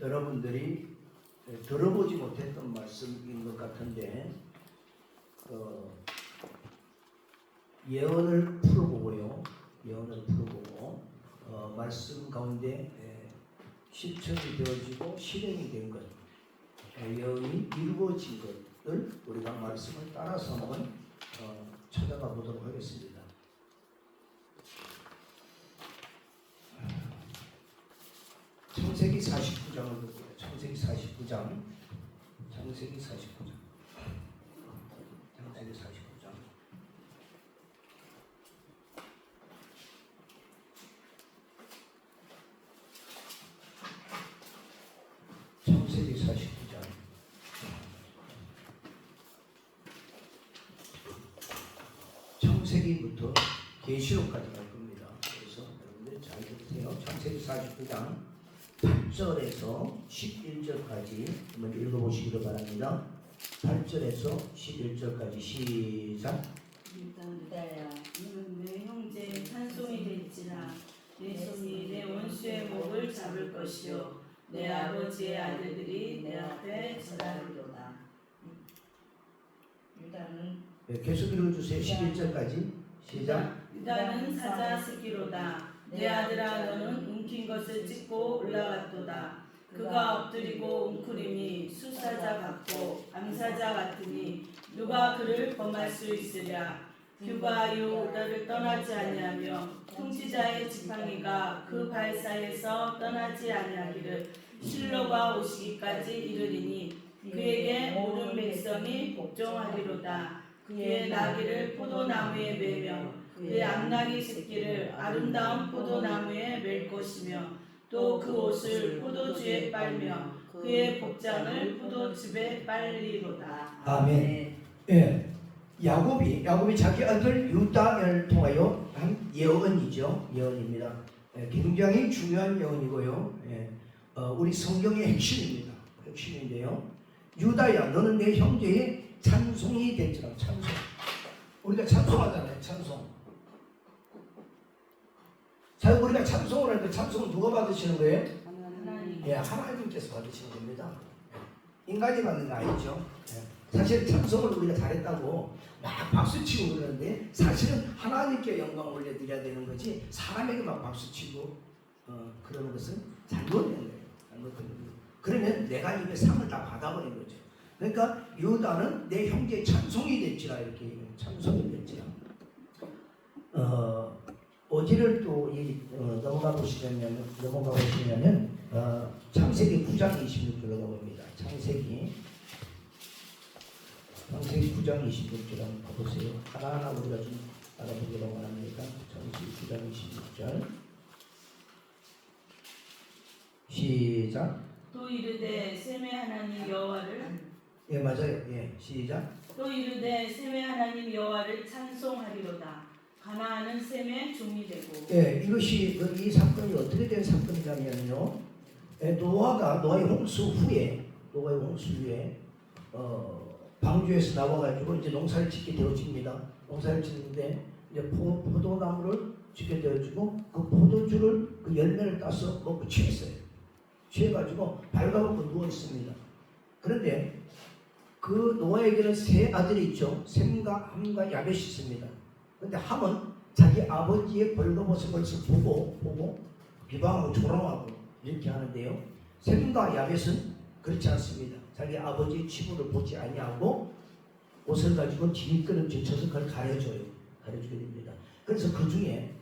여러분들이 들어보지 못했던 말씀인 것 같은데 예언을 풀어보고요. 예언을 풀어보고 말씀 가운데 실천이 되어지고 실행이 된 것, 예언이 이루어진 것을 우리가 말씀을 따라서 한번 찾아가 보도록 하겠습니다. 창세기 49장을 볼게요. 창세기 49장. 창세기 49장. 창세기 49장. 창세기 49장. 창세기부터 계시록까지 갈 겁니다. 그래서 여러분들 잘 들으세요. 창세기 49장 8절에서 11절까지 한번 읽어보시기를 바랍니다. 8절에서 11절까지 시작. 유다야, 너는 내 형제 찬송이 될지라. 내 손이 내 원수의 목을 잡을 것이요 내 아버지의 아들들이 내 앞에 절하리로다. 유다는 계속 읽어주세요. 11절까지 시작. 유다는 사자 새끼로다. 내 아들아, 너는 움킨 것을 찢고 올라갔도다. 그가 엎드리고 웅크림이 수사자 같고 암사자 같으니 누가 그를 범할 수 있으랴. 규바요 유다를 떠나지 아니하며 통치자의 지팡이가 그 발 사이에서 떠나지 아니하기를 실로가 오시기까지 이르리니 그에게 모든 백성이 복종하리로다. 그의 나귀를 포도나무에 매며 그의 암나귀 새끼를 아름다운 포도나무에 맬 것이며 또 그 옷을 포도주에 빨며 그의 복장을 포도즙에 빨리로다. 아멘. 예, 야곱이 자기 아들 유다를 통하여 한 예언이죠. 예언입니다. 굉장히 중요한 예언이고요. 우리 성경의 핵심입니다. 핵심인데요. 유다야, 너는 내 형제의 찬송이 될지라. 찬송. 우리가 찬송하잖아요. 찬송. 자, 우리가 찬송을 할 때 찬송은 누가 받으시는 거예요? 하나님. 하나님께서 받으시는 겁니다. 인간이 받는 거 아니죠. 사실 찬송을 우리가 잘했다고 막 박수치고 그러는데 사실은 하나님께 영광 올려드려야 되는 거지 사람에게 막 박수치고 그러는 것은 잘못된 거예요. 잘못된 거예요. 그러면 내가 이미 상을 다 받아버린 거죠. 그러니까 유다는 내 형제의 찬송이 될지라 이렇게 얘기해요. 찬송이 될지라. 어디를 또 넘어가 보시면은 창세기 9장 26절로 가봅니다. 창세기 9장 26절 한번 봐보세요. 하나하나 우리가 좀 알아보기로 원합니다. 창세기 9장 26절 시작. 또 이르되 셈의 하나님 여호와를 예, 맞아요. 예, 시작. 또 이르되 셈의 하나님 여호와를 찬송하리로다. 가나안은 셈의 종이 되고. 예, 이 사건이 어떻게 된 사건이냐면요. 노아의 홍수 후에 방주에서 나와가지고 이제 농사를 짓게 되어집니다. 농사를 짓는데 이제 포도나무를 짓게 되어지고 그 포도주를 그 열매를 따서 먹고 취했어요. 취해가지고 발가벗고 누워 있습니다. 그런데 그 노아에게는 세 아들이 있죠. 셈과 함과 야벳이 있습니다. 그런데 함은 자기 아버지의 벌거벗은 것을 보고 비방하고 조롱하고 이렇게 하는데요. 셈과 야벳은 그렇지 않습니다. 자기 아버지의 치부를 보지 아니하고 옷을 가지고 뒤미끄럼져 져서 그걸 가려주게 됩니다. 그래서 그 중에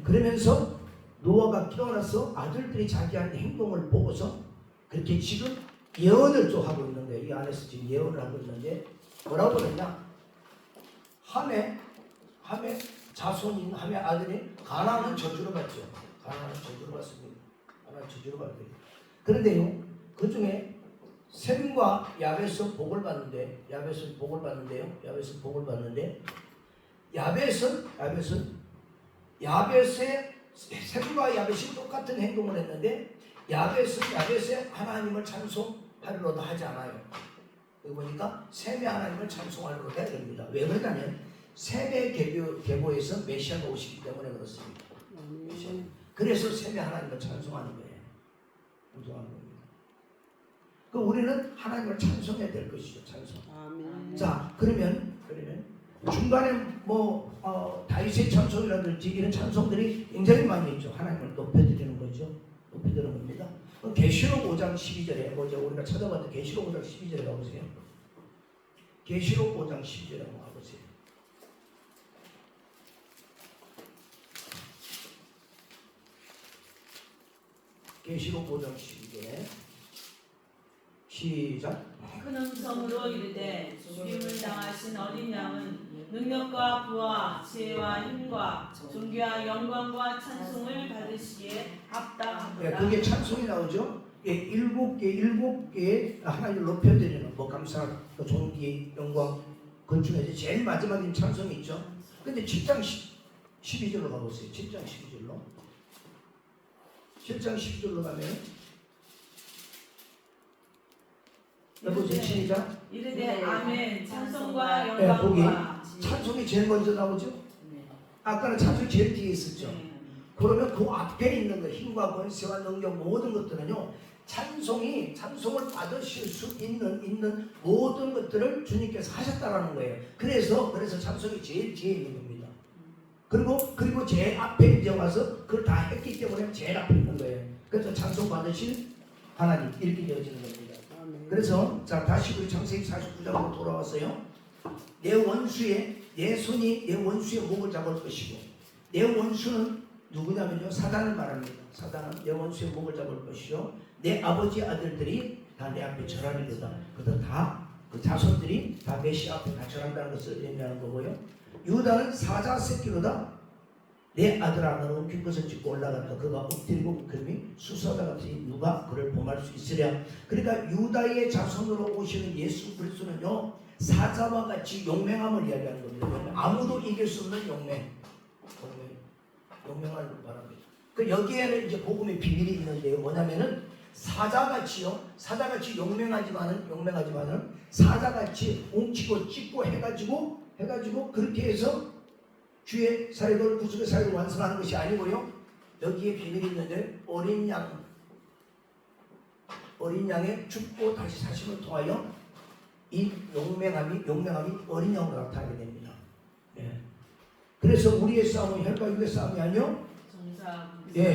그러면서 노아가 깨어나서 아들들이 자기한테 행동을 보고서 그렇게 지금 예언을 또 하고 있는 거예요. 이 안에서 지금 예언을 하고 있는데 뭐라고 그러냐? 함의 자손인 함의 아들이 가나안은 저주를 받죠. 가나안은 저주를 받습니다. 가나안은 저주를 받고요. 그런데요, 그 중에 셈과 야벳은 복을 받는데, 야벳의 셈과 야벳이 똑같은 행동을 했는데, 야벳의 하나님을 찬송하리로다 하지 않아요. 여기 보니까 셈의 하나님을 찬송하리로다 해야 됩니다. 왜 그러냐면 셈의 계보에서 메시아가 오시기 때문에 그렇습니다. 그래서 셈의 하나님을 찬송하는 거예요. 그 우리는 하나님을 찬송해야 될 것이죠. 찬송. 아멘. 자, 그러면 중간에 다윗의 찬송이라든지 이런 찬송들이 굉장히 많이 있죠. 하나님을 높여드리는 거죠. 높여드리는 겁니다. 계시록 5장 12절에 어제 우리가 찾아봤던 계시록 5장 12절에 가보세요. 계시록 5장 12절에 한번 가보세요. 계시록 5장 12절에 시작. 큰 음성으로 이르되 죽임을 당하신 어린 양은 능력과 부와 지혜와 힘과 존귀와 영광과 찬송을 받으시기에 합당하도다. 그게 찬송이 나오죠. 일곱 개 하나님을 높여드리는 감사, 존귀, 영광 그 중에서 제일 마지막에 찬송이 있죠. 근데 7장 12절로 가보세요. 7장 12절로. 7장 12절로 가면 여보세요. 시작. 이르되 아멘. 찬송과 네, 거기 영광과 찬송이 제일 먼저 나오죠. 아까는 찬송이 제일 뒤에 있었죠. 그러면 그 앞에 있는 거 힘과 권세와 능력 모든 것들은요, 찬송을 받으실 수 있는 모든 것들을 주님께서 하셨다라는 거예요. 그래서 찬송이 제일 뒤에 있는 겁니다. 그리고 제일 앞에 이제 와서 그걸 다 했기 때문에 제일 앞에 있는 거예요. 그래서 찬송 받으실 하나님 이렇게 되어지는 겁니다. 그래서 자 다시 우리 창세기 49장으로 돌아왔어요. 내 손이 내 원수의 목을 잡을 것이고, 내 원수는 누구냐면요, 사단을 말합니다. 사단은 내 원수의 목을 잡을 것이요, 내 아버지 아들들이 다 내 앞에 절하리로다. 그것도 다 그 자손들이 다 메시아 앞에 다 절한다는 것을 의미하는 거고요. 유다는 사자 새끼로다. 내 아들아 너는 옮긴 것을 짚고 올라갔다. 그가 엎드리고 웃음이 수사자 같으니 누가 그를 범할 수 있으랴. 그러니까 유다의 자손으로 오시는 예수 그리스도는요, 사자와 같이 용맹함을 이야기하는 겁니다. 아무도 이길 수 없는 용맹을 말합니다. 그 여기에는 이제 복음의 비밀이 있는데요. 뭐냐면은 사자같이 용맹하지만은 사자같이 웅치고 찢고 해가지고 그렇게 해서 주의 사역을, 구속의 사역을 완성하는 것이 아니고요. 여기에 비밀이 있는데 어린 양의 죽고 다시 사심을 통하여 이 용맹함이 어린 양으로 나타나게 됩니다. 네. 그래서 우리의 싸움은 혈과 육의 싸움이 아니요,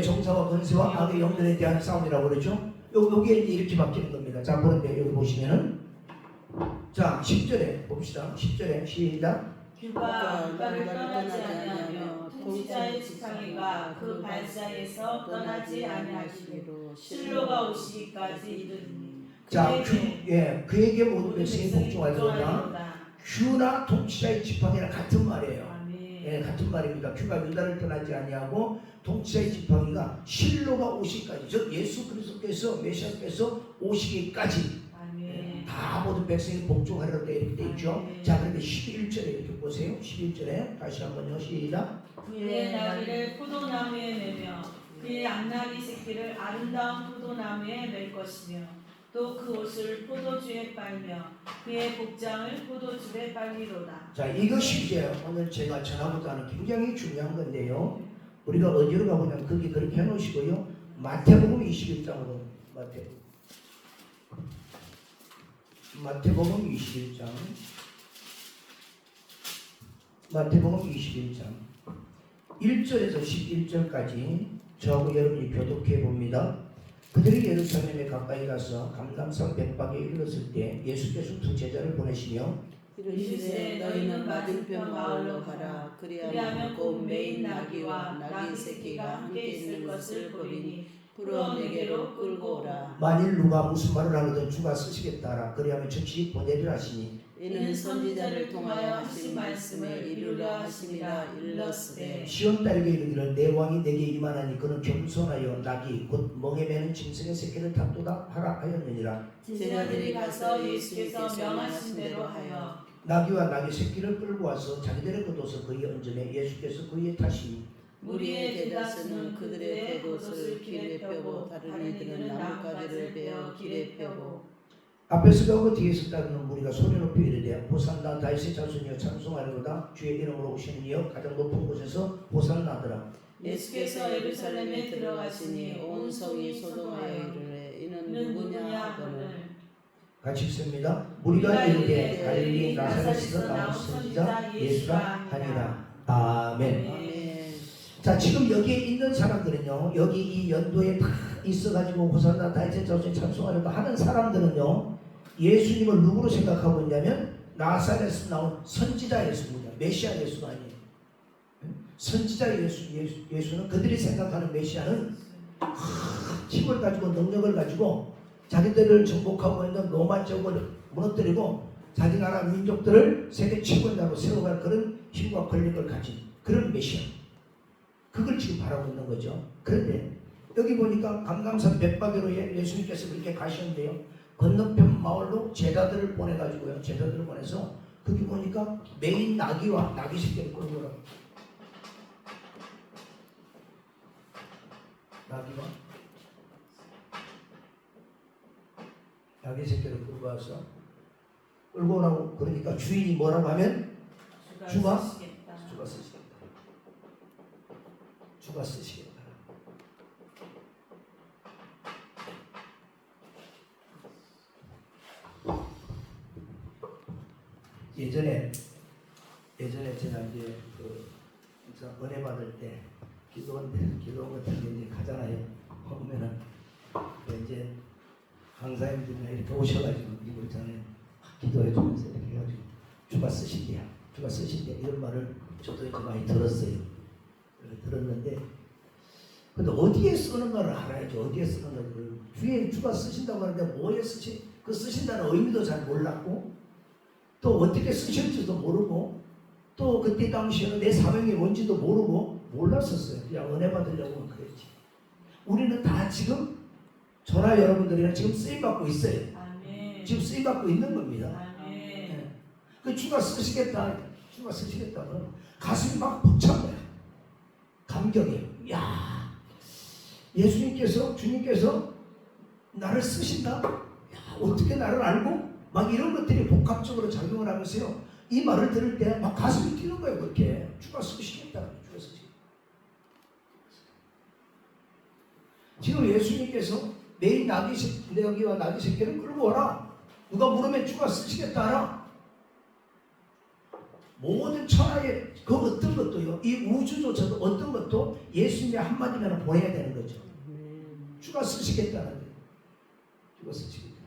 정사와 권세와 악의 영들에 대한 싸움이라고 그러죠. 여기에 이렇게 바뀌는 겁니다. 자, 그런데 여기 보시면은 자 10절에 봅시다. 10절에 시작. 규가 국가를 떠나지 아니하며 통치자의 지팡이가 그 발사에서 떠나지 아니하시리로 실로가 오시기까지 이르리니. 자, 그에게 모든 백성이 복종하리로다. 규나 통치자의 지팡이랑 같은 말이에요. 같은 말입니다. 규가 유다를 떠나지 아니하고 통치자의 지팡이가 실로가 오시기까지, 즉 예수 그리스도께서 메시아께서 오시기까지 다 모든 백성이 복종하리라 이렇게 되어 있죠. 자, 그런데 11절에 이렇게 보세요. 11절에 다시 한번요. 시작. 그의 나귀를 포도나무에 매며 그의 암나귀 새끼를 아름다운 포도나무에 맬 것이며 또 그 옷을 포도주에 빨며 그의 복장을 포도즙에 빨리로다. 자, 이것이 이제 오늘 제가 전하고자 하는 굉장히 중요한 건데요. 우리가 어디로 가보냐면 거기 그렇게 해놓으시고요. 마태복음 21장으로 마태복음 21장 마태복음 21장 1절에서 11절까지 저하고 여러분이 교독해 봅니다. 그들이 예루살렘에 가까이 가서 감람산 백박에 이르렀을 때 예수께서 두 제자를 보내시며 이르시되 너희는 맞은편 마을로 가라. 그리하면 곧 매인 나귀와 나귀 새끼가 함께 있을 것을 보리니 풀어 내게로 끌고 오라. 만일 누가 무슨 말을 하거든 주가 쓰시겠다 하라. 그리하면 즉시 보내리라 하시니 이는 선지자를 통하여 하신 말씀을 이루려 하심이라 일렀으되 시온 딸에게 이르기를 내 왕이 내게 임하나니 그는 겸손하여 나귀 곧 멍에 매는 짐승의 새끼를 잡도다 하라 하였느니라. 제자들이 가서 예수께서 명하신 대로 하여 나귀와 나귀 새끼를 끌고 와서 자기들의 겉옷을 그의 얹음에 예수께서 그의 타시니 무리의 대다수는 그들의 겉옷을 길에 펴고 다른 이들은 나뭇가지를 베어 길에 펴고 앞에서 가고 뒤에서 따르는 무리가 소리 높이 이르되 호산나 다윗의 자손이여 찬송하리로다. 주의 이름으로 오시는 이여 가장 높은 곳에서 호산나더라. 예수께서 예루살렘에 들어가시니 온 성이 소동하여 이르되 이는 누구냐 하거늘 같이 읽습니다. 우리가 이르되 갈릴리 나사렛에서 나온 선지자 예수라 하니라. 아멘. 아멘. 자, 지금 여기에 있는 사람들은요, 여기 이 연도에 다 있어가지고 호산나 다이제 자손 찬송하려고 하는 사람들은요, 예수님을 누구로 생각하고 있냐면 나사렛에서 나온 선지자 예수입니다. 메시아 예수가 아니에요. 선지자 예수는 그들이 생각하는 메시아는 힘을 가지고 능력을 가지고 자기들을 정복하고 있는 로마 제국을 무너뜨리고 자기 나라 민족들을 세계 최고의 나라로 세워갈 그런 힘과 권력을 가진 그런 메시아. 그걸 지금 바라고 있는 거죠. 그런데 여기 보니까 감감산 백박으로 예수님께서 그렇게 가셨는데요. 건너편 마을로 제자들을 보내가지고요. 제자들을 보내서 거기 보니까 메인 나귀와 나귀 새끼를 끌고 오라고. 나귀와 나귀 새끼를 끌고 와서 끌고 오라고. 그러니까 주인이 뭐라고 하면 주가 쓰시겠다. 주가 쓰시겠다. 예전에 제가 이제 은혜 받을 때 기도 같은 데 이제 가잖아요. 보면은 이제 강사님들이나 이렇게 오셔가지고 이거 있잖아요. 기도해 주면서 이렇게 해가지고 주가 쓰신대야 이런 말을 저도 이제 많이 들었어요. 들었는데 근데 어디에 쓰는가를 알아야죠. 어디에 쓰는가를. 주가 쓰신다고 하는데 뭐에 그 쓰신다는 의미도 잘 몰랐고 또 어떻게 쓰실지도 모르고 또 그때 당시에는 내 사명이 뭔지도 모르고 몰랐었어요. 그냥 은혜 받으려고 그랬지. 우리는 다 지금 저나 여러분들이랑 지금 쓰임받고 있어요. 아멘. 지금 쓰임받고 있는 겁니다. 아멘. 네. 그 주가 쓰시겠다 그러면 가슴이 막 벅찬 거야. 감격이에요. 야, 주님께서 나를 쓰신다? 야, 어떻게 나를 알고? 막 이런 것들이 복합적으로 작용을 하면서요. 이 말을 들을 때 막 가슴이 뛰는 거예요. 그렇게 주가 쓰시겠다. 주가 쓰시겠다. 지금 예수님께서 매일 나귀와 나귀 새끼를 끌고 와라. 누가 물으면 주가 쓰시겠다 하라. 모든 천하의 그 어떤 것도요. 이 우주조차도 어떤 것도 예수님의 한마디면 보내야 되는 거죠. 주가 쓰시겠다는 거예요. 주가 쓰시겠다.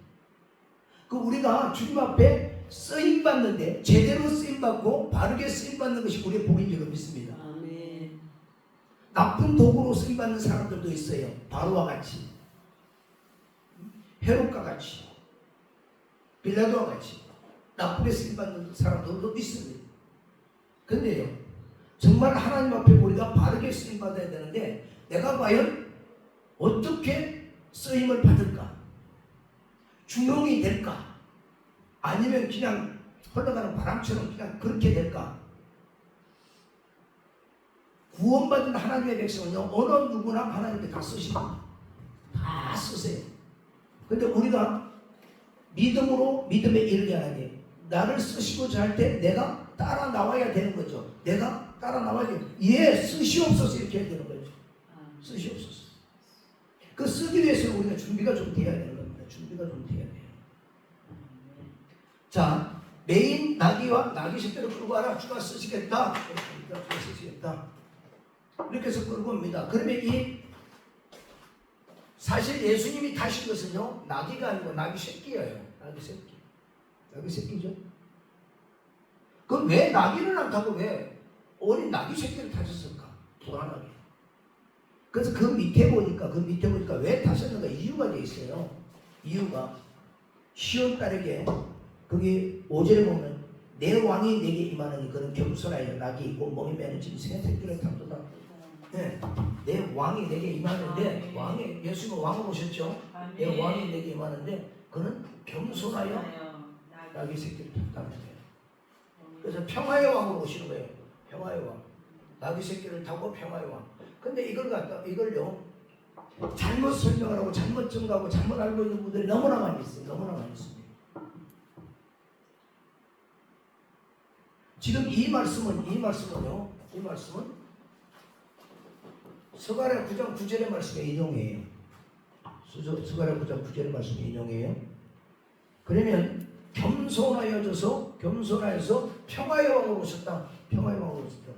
그 우리가 주님 앞에 쓰임 받는데 제대로 쓰임 받고 바르게 쓰임 받는 것이 우리의 복인 줄 믿습니다. 아멘. 나쁜 도구로 쓰임 받는 사람들도 있어요. 바로와 같이, 헤롯과 같이, 빌라도와 같이 나쁘게 쓰임 받는 사람들도 있습니다. 근데요, 정말 하나님 앞에 우리가 바르게 쓰임 받아야 되는데 내가 과연 어떻게 쓰임을 받을까? 중용이 될까? 아니면 그냥 흘러가는 바람처럼 그냥 그렇게 될까? 구원받은 하나님의 백성은요, 어느 누구나 하나님께 다 쓰십니다. 다 쓰세요. 근데 우리가 믿음에 이르게 하나님, 나를 쓰시고자 할 때 내가 따라 나와야 되는 거죠. 내가 따라 나와야 돼요. 예, 쓰시옵소서 이렇게 해야 되는 거죠. 쓰시옵소서. 그 쓰기 위해서는 우리가 준비가 좀 돼야 되는 겁니다. 준비가 좀 돼야 돼요. 자, 메인 나귀와 나귀 새끼를 끌고 와라. 주가 쓰시겠다. 주가 쓰시겠다. 이렇게 해서 끌고 옵니다. 그러면 사실 예수님이 타신 것은요, 나귀가 아니고 나귀 새끼예요. 나귀 새끼. 나귀 새끼죠. 그럼 왜 나귀를 안 타고 왜 어린 나귀 새끼를 타셨을까? 불안하게. 그래서 그 밑에 보니까 왜 타셨는가 이유가 돼 있어요. 이유가 시온 딸에게 거기 5절에 보면 내 왕이 내게 임하는 그런 겸손하여 낙이 있고 몸이 매는 짐 새끼를 탑도다. 네, 내 왕이 내게 임하는데 왕이 예수님은 왕으로 오셨죠. 내 왕이 내게 임하는데 그는 겸손하여 낙이 새끼를 탔다는 거예요. 그래서 평화의 왕으로 오시는 거예요. 평화의 왕. 낙이 새끼를 타고 평화의 왕. 근데 이걸요 잘못 설명하고 잘못 증가하고 잘못 알고 있는 분들이 너무나 많이 있어요. 너무나 많이 있습니다. 지금 이 말씀은 스가랴 9장 9절의 말씀에 인용해요. 스가랴 9장 9절의 말씀에 인용해요. 그러면 겸손하여져서 겸손하여서 평화의 왕으로 오셨다. 평화의 왕으로 오셨다.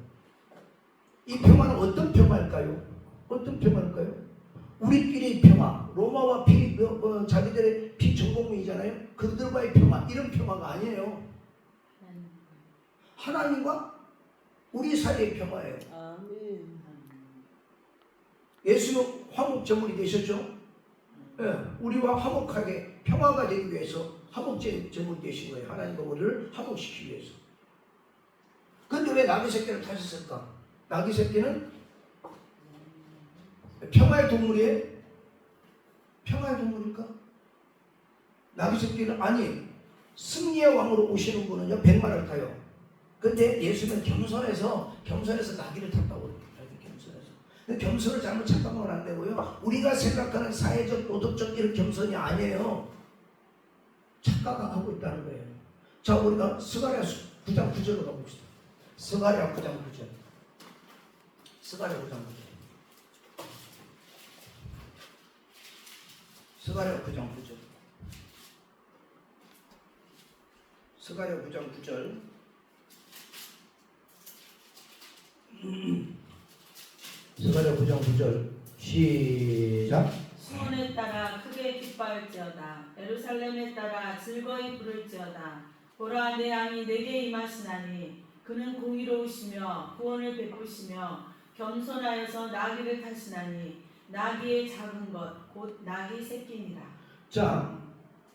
이 평화는 어떤 평화일까요? 어떤 평화일까요? 우리끼리의 평화, 로마와 자기들의 비정복민이잖아요. 그들과의 평화, 이런 평화가 아니에요. 하나님과 우리 사이의 평화예요. 아멘. 예수는 화목 제물이 되셨죠? 예, 우리와 화목하게 평화가 되기 위해서 화목 제물이 되신 거예요. 하나님과 우리를 화목시키기 위해서. 그런데 왜 나귀 새끼를 타셨을까? 나귀 새끼는 평화의 동물이에요? 평화의 동물일까? 나귀 새끼는 아니, 승리의 왕으로 오시는 분은요 100마를 타요. 근데 예수는 겸손해서 나귀를 탔다고 그래요. 겸손해서. 겸손을 잘못 착각하면 안 되고요. 우리가 생각하는 사회적, 도덕적 이런 겸손이 아니에요. 착각하고 있다는 거예요. 자, 우리가 스가랴 9장 9절로 가봅시다. 스가랴 9장 9절. 스가랴 9장 9절. 스가랴 9장 9절. 스가랴 9장 9절. 스가랴 9장 9절. 시작. 시온에 따라 크게 기뻐할지어다. 예루살렘에 따라 즐거이 부를지어다. 보라, 내 왕이 내게 임하시나니 그는 공의로우시며 구원을 베푸시며 겸손하여서 나귀를 타시나니 나귀의 작은 것 곧 나귀 새끼니라. 자,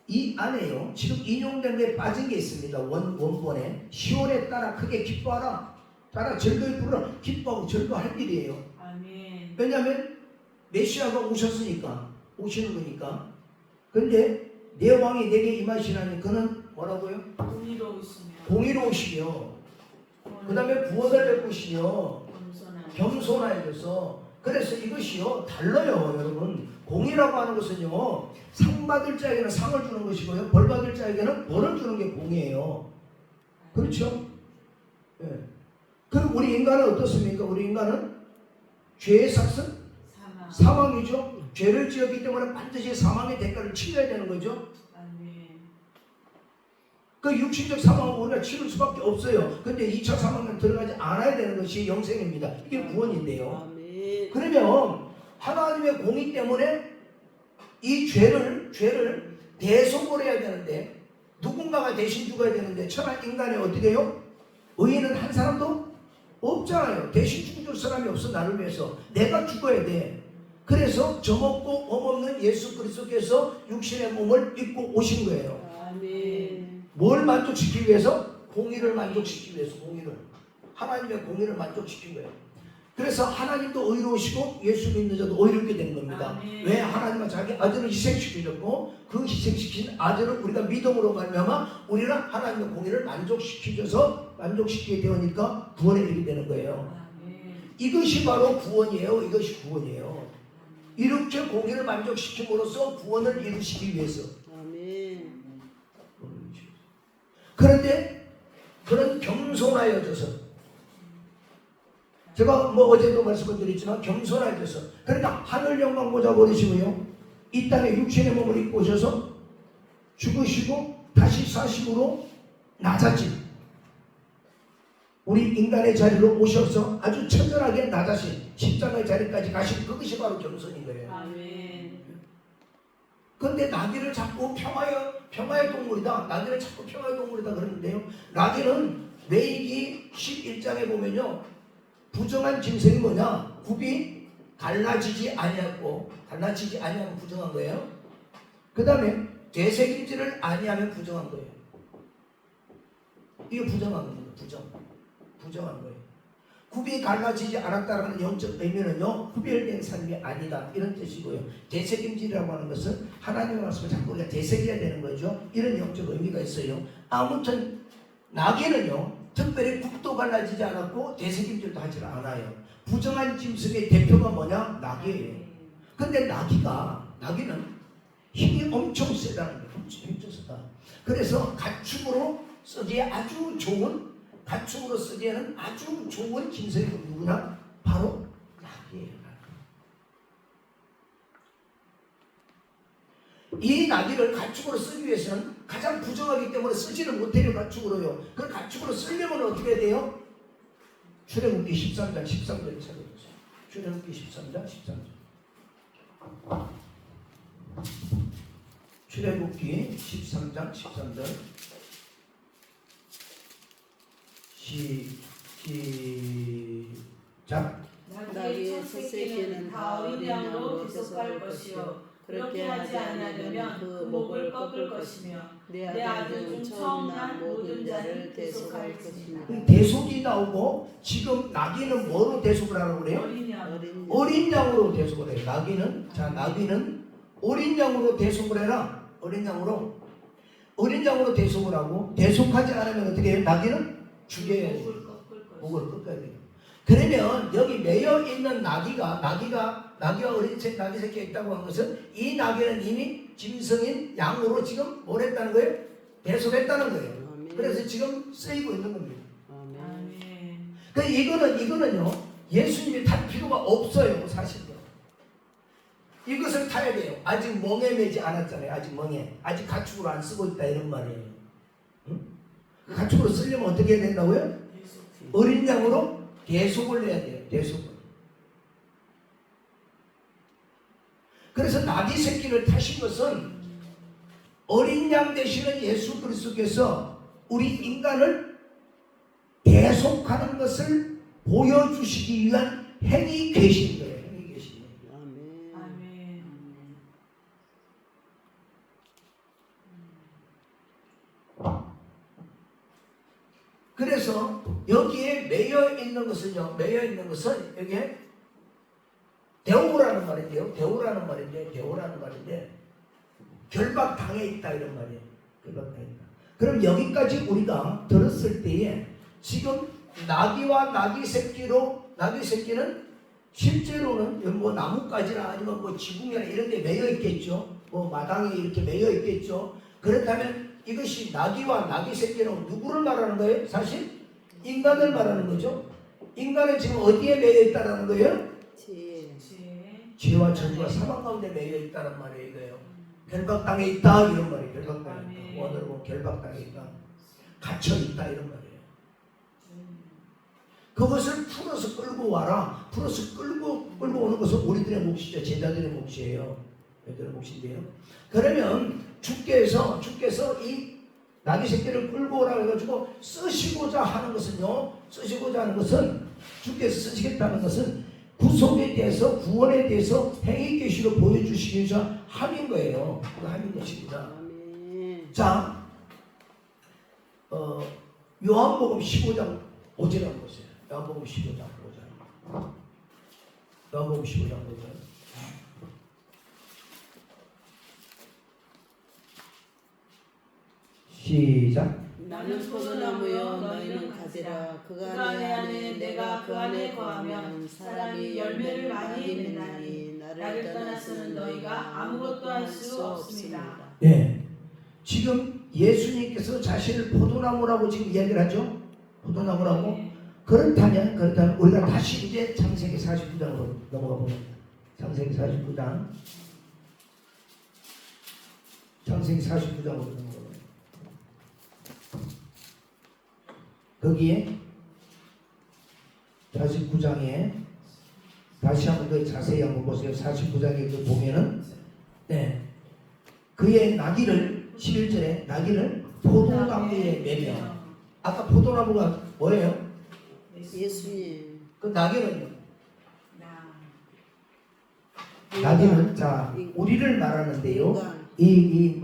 이 안에요. 지금 인용된 데 빠진 게 있습니다. 원본에 시온에 따라 크게 기뻐하라. 따라 즐거이 부르라. 기뻐하고 즐거워할 일이에요. 아멘. 왜냐하면 메시아가 오셨으니까, 오시는 거니까. 근데 내 왕이 내게 임하시나니 그는 뭐라고요? 공의로우시며 그 다음에 구원을 베푸시며 겸손하여져서. 그래서 이것이요 달라요 여러분. 공의라고 하는 것은요 상 받을 자에게는 상을 주는 것이고요 벌 받을 자에게는 벌을 주는 게 공의예요. 그렇죠? 예. 그럼 우리 인간은 어떻습니까? 우리 인간은 죄의 삭은 사망이죠. 죄를 지었기 때문에 반드시 사망의 대가를 치러야 되는 거죠. 그 육신적 사망은 우리가 치를 수밖에 없어요. 근데 2차 사망은 들어가지 않아야 되는 것이 영생입니다. 이게 구원인데요. 그러면 하나님의 공의 때문에 이 죄를 대속을 해야 되는데 누군가가 대신 죽어야 되는데 천하 인간이 어떻게 해요? 의인은 한 사람도 없잖아요. 대신 죽어줄 사람이 없어. 나를 위해서 내가 죽어야 돼. 그래서 점없고 험없는 예수 그리스도께서 육신의 몸을 입고 오신 거예요. 아멘. 뭘 만족시키기 위해서? 공의를 만족시키기 위해서. 공의를, 하나님의 공의를 만족시킨 거예요. 그래서 하나님도 의로우시고 예수 믿는 자도 의롭게 되는 겁니다. 아멘. 왜? 하나님은 자기 아들을 희생시키셨고 그 희생시킨 아들을 우리가 믿음으로 말미암아 우리는 하나님의 공의를 만족시키게 되니까 구원에 이르게 되는 거예요. 아멘. 이것이 바로 구원이에요. 이것이 구원이에요. 이렇게 공의를 만족시킴으로써 구원을 이루시기 위해서. 아멘. 그런데 그런 겸손하여져서, 제가 어제도 말씀을 드렸지만 겸손하여져서, 그러니까 하늘 영광 보자 버리시고요 이 땅에 육신의 몸을 입고 오셔서 죽으시고 다시 사심으로 낮아진 우리 인간의 자리로 오셔서 아주 처절하게 낮아신 십자가의 자리까지 가신 그것이 바로 겸손인 거예요. 아멘. 근데 나귀를 자꾸 평화의 동물이다. 나귀를 자꾸 평화의 동물이다 그러는데요. 나귀는 레위기 11장에 보면요. 부정한 짐승이 뭐냐? 굽이 갈라지지 아니하면 부정한 거예요. 그 다음에 되새김질을 아니하면 부정한 거예요. 이게 부정한 겁니다. 부정한 거예요. 굽이 갈라지지 않았다라는 영적 의미는요, 구별된 삶이 아니다 이런 뜻이고요. 되새김질이라고 하는 것은 하나님의 말씀을 자꾸 우리가 되새겨야 되는 거죠. 이런 영적 의미가 있어요. 아무튼 나귀는요 특별히 굽도 갈라지지 않았고 되새김질도 하지 않아요. 부정한 짐승의 대표가 뭐냐? 나귀예요. 근데 나귀는 힘이 엄청 세다는 거예요. 엄청 세다. 그래서 가축으로 쓰기에 쓰기에는 아주 좋은 짐승이 누구냐? 바로 나귀예요. 이 나귀를 가축으로 쓰기 위해서는 가장 부정하기 때문에 쓰지는 못해요. 가축으로요. 그 가축으로 쓰려면 어떻게 해야 돼요? 출애굽기 13장 13절을 찾아보세요. 출애굽기 13장 13절. 출애굽기 13장 13절. 시작. 나귀의 첫 새끼는 다 어린 양으로 계속할 것이요 그렇게 하지 아니하려면 그 목을 꺾을 것이며 내 아들 중 처음 난 모든 자를 대속할 것이며. 대속이 나오고 지금 나귀는 뭐로 대속을 하라고 그래요? 어린 양으로 대속을 해요. 나귀는 어린 양으로 대속을 해라. 어린 양으로 대속을 하고, 대속하지 않으면 어떻게 해요? 나귀는 죽여야 돼요. 목을 꺾어야 돼요. 그러면 여기 매여 있는 나귀가 어린 나귀 새끼가 있다고 한 것은 이 나귀는 이미 짐승인 양으로 지금 뭘 했다는 거예요? 대속했다는 거예요. 아멘. 그래서 지금 쓰이고 있는 겁니다. 아멘. 이거는요 예수님이 탈 필요가 없어요. 사실요. 이것을 타야 돼요. 아직 멍에 매지 않았잖아요. 아직 가축으로 안 쓰고 있다 이런 말이에요. 응? 가축으로 쓰려면 어떻게 해야 된다고요? 어린 양으로 대속을 해야 돼요. 대속을. 그래서 나귀 새끼를 타신 것은 어린 양 되시는 예수 그리스도께서 우리 인간을 대속하는 것을 보여주시기 위한 행위 계신 거예요. 행위 계신 거예요. 아멘. 그래서 여기에 매여 있는 것은 여기에 대오라는 말인데 결박당해 있다 이런 말이에요. 결박당해 있다. 그럼 여기까지 우리가 들었을 때에 지금 나귀와 나귀 새끼는 실제로는 뭐 나뭇가지나 아니면 뭐 지붕이나 이런 데 매여 있겠죠. 뭐 마당에 이렇게 매여 있겠죠. 그렇다면 이것이 나귀와 나귀 새끼는 누구를 말하는 거예요? 사실 인간을 말하는 거죠. 인간은 지금 어디에 매여 있다는 거예요? 죄와 저주와 사망 가운데 매여 있다는 말이에요. 이거예요. 결박당해 있다 이런 말이에요. 결박당해 있다. 원어로 보면 결박당해 있다. 갇혀 있다 이런 말이에요. 그것을 풀어서 끌고 와라. 풀어서 끌고 오는 것은 우리들의 몫이죠. 제자들의 몫이에요. 제자들의 몫인데요. 그러면 주께서 이 나귀 새끼를 끌고 오라고 해가지고 쓰시고자 하는 것은 주께서 쓰시겠다는 것은 구속에 대해서 구원에 대해서 행위 계시로 보여주시기 위해서 함인 거예요. 그 함인 것입니다. 아멘. 자, 요한복음 15장 5절 한번 보세요. 요한복음 15장 5절. 요한복음 15장 5절. 시작. 나는 포도나무요 너희는 가지라. 그가 내 안에 내가 그 안에 거하면 사람이 열매를 많이 맺나니 나를 떠나서는 너희가 아무것도 할 수 없습니다. 네. 지금 예수님께서 자신을 포도나무라고 지금 이야기를 하죠. 포도나무라고. 그렇다면 우리가 다시 이제 창세기 49장으로 넘어가 봅니다. 창세기 49장. 창세기 49장으로 넘어가 봅니다. 거기에 49장에 다시 한번 더 자세히 한번 보세요. 49장에 그 보면은 그의 나귀를 11절에 나귀를 포도나무에 매며, 아까 포도나무가 뭐예요? 예수님. 그 나귀는요? 나귀는 자 우리를 말하는데요. 이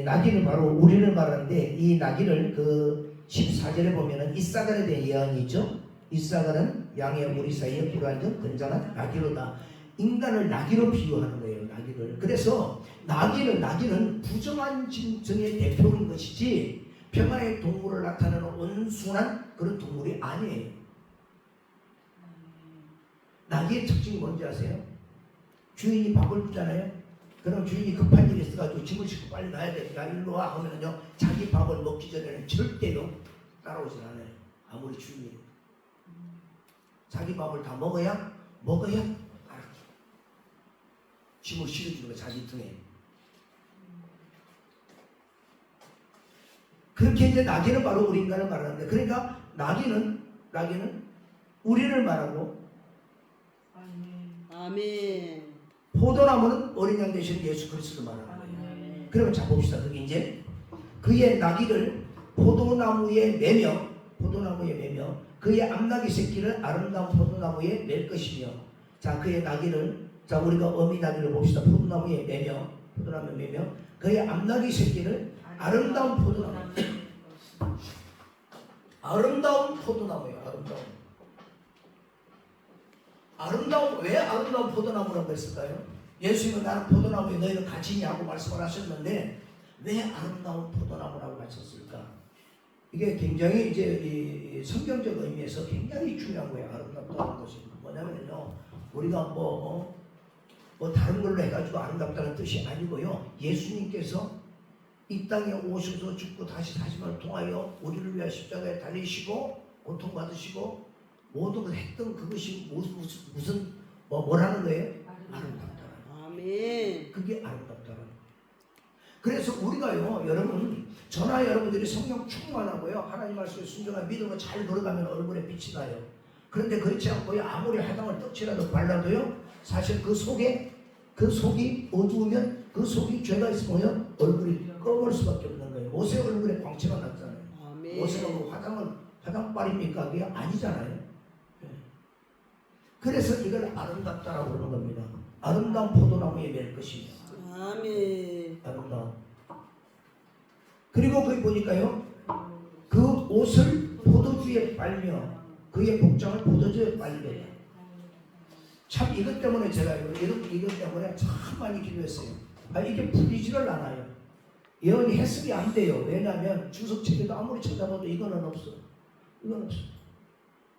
나귀는 바로 우리를 말하는데, 이 나귀를 그 14절에 보면은 이사갈에 대한 예언이 있죠. 이사갈은 양의 무리 사이에 필요한 건장한 나귀로다. 인간을 나귀로 비유하는 거예요. 나귀를. 그래서 나귀는 부정한 짐승의 대표인 것이지 평화의 동물을 나타내는 온순한 그런 동물이 아니에요. 나귀의 특징이 뭔지 아세요? 주인이 밥을 주잖아요. 그럼 주인이 급한 일이 있어가지고 짐을 싣고 빨리 가야 돼. 야 일로 와 하면은요, 자기 밥을 먹기 전에는 절대로 따라오진 않아요. 아무리 주인이. 자기 밥을 다 먹어야 알았죠. 짐을 실어주는 거 자기 등에. 그렇게 이제 나귀는 바로 우리 인간을 말하는데, 그러니까 나귀는 우리를 말하고 아멘. 포도나무는 어린 양 되시는 예수 그리스도를 말하는 거예요. 그러면 자 봅시다. 그게 이제 그의 나귀를 포도나무에 매며 그의 암나귀 새끼를 아름다운 포도나무에 맬 것이며, 자 그의 나귀를, 자 우리가 어미 나귀를 봅시다. 포도나무에 매며 그의 암나귀 새끼를 아름다운 포도나무예요. 왜 아름다운 포도나무라고 했을까요? 예수님은 나는 포도나무에 너희는 갇히냐 하고 말씀을 하셨는데 왜 아름다운 포도나무라고 하셨을까? 이게 굉장히 이제 이 성경적 의미에서 굉장히 중요한 거예요. 아름답다는 것이 뭐냐면요, 우리가 뭐 다른 걸로 해가지고 아름답다는 뜻이 아니고요, 예수님께서 이 땅에 오셔서 죽고 다시 다시마를 통하여 우리를 위하여 십자가에 달리시고 고통받으시고 모든 걸 했던 그것이 무슨 뭐라는 거예요? 아름답다는. 아멘. 그게 아름답다는. 그래서 우리가요, 여러분, 저나 여러분들이 성령 충만하고요, 하나님 말씀에 순종한 믿음을 잘 걸어가면 얼굴에 빛이 나요. 그런데 그렇지 않고요, 아무리 화장을 떡칠라도 발라도요, 사실 그 속이 어두우면 그 속이 죄가 있으면 얼굴이 꺼볼 수밖에 없는 거예요. 모세 얼굴에 광채가 났잖아요. 아멘. 모세가 뭐 화장빨입니까? 그게 아니잖아요. 그래서 이걸 아름답다라고 그러는 겁니다. 아름다운 포도나무에 맬 것이며. 아멘. 아름다운. 그리고 거기 보니까요, 그 옷을 포도주에 빨며 그의 복장을 포도주에 빨며. 참 이것 때문에 제가 이것 때문에 참 많이 기도했어요. 이게 풀리지를 않아요. 예언이 해석이 안 돼요. 왜냐하면 주석책에도 아무리 찾아봐도 이거는 없어.